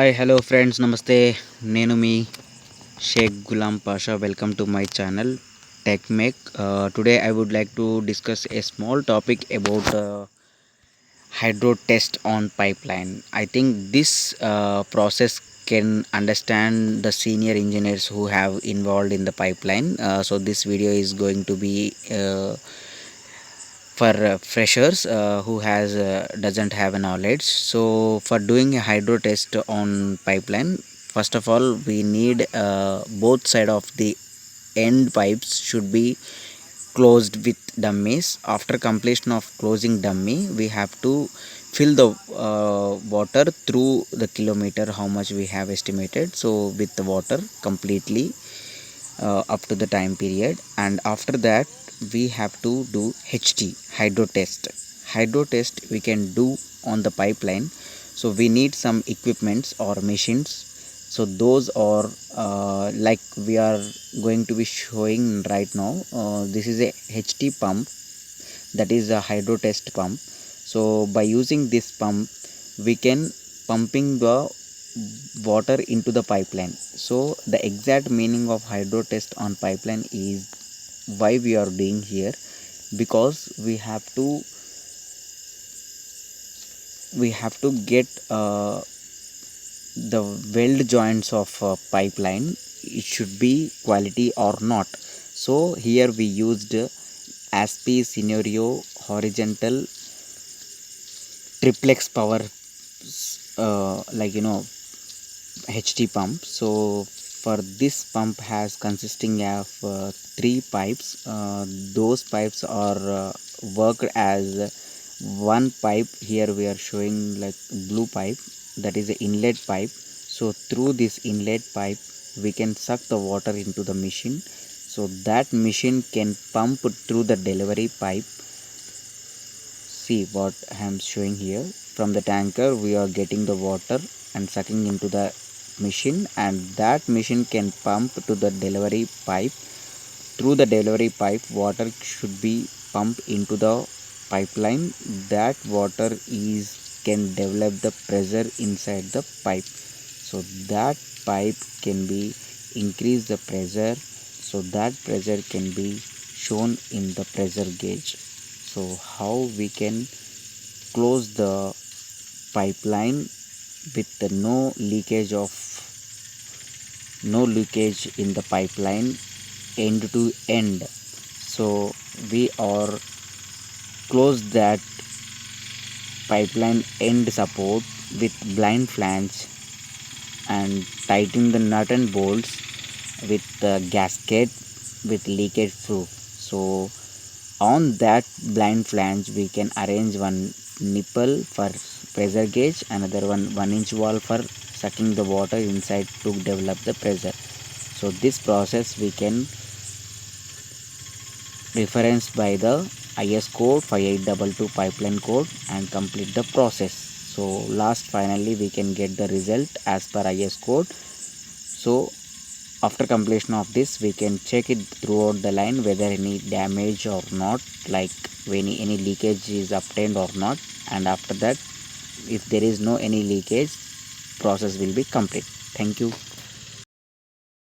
Hi hello friends నమస్తే. నేను మీ Sheikh Ghulam Pasha. Welcome to my channel tech make. Today I would like to discuss a small topic about hydro test on pipeline. I think this process can understand the senior engineers who have involved in the pipeline. So this video is going to be for freshers who has doesn't have a knowledge. So for doing a hydro test on pipeline, first of all we need both side of the end pipes should be closed with dummies. After completion of closing dummy, we have to fill the water through the kilometer how much we have estimated, so with the water completely up to the time period. And after that we have to do hydro test. Hydro test we can do on the pipeline, so we need some equipments or machines. So those are like we are going to be showing right now. This is a HT pump, that is a hydro test pump. So by using this pump we can pumping the water into the pipeline. So the exact meaning of hydro test on pipeline is why we are doing here, because we have to get the weld joints of pipeline, it should be quality or not. So here we used ASPE scenario horizontal triplex power HT pump. So for this pump has consisting of three pipes. Those pipes are worked as one pipe. Here we are showing like blue pipe, that is the inlet pipe. So through this inlet pipe we can suck the water into the machine, so that machine can pump through the delivery pipe. See what I am showing here. From the tanker we are getting the water and sucking into the machine, and that machine can pump to the delivery pipe. Through the delivery pipe water should be pumped into the pipeline. That water can develop the pressure inside the pipe, so that pipe can be increase the pressure, so that pressure can be shown in the pressure gauge. So how we can close the pipeline with the no leakage in the pipeline end to end. So we are close that pipeline end support with blind flange and tighten the nut and bolts with the gasket with leakage proof. So on that blind flange we can arrange one nipple for pressure gauge, another 1 inch valve for sucking the water inside to develop the pressure. So this process we can reference by the IS code 5822 pipeline code and complete the process. So finally we can get the result as per IS code. So after completion of this we can check it throughout the line whether any damage or not, like any leakage is obtained or not, and after that if there is no any leakage, process will be complete. Thank you.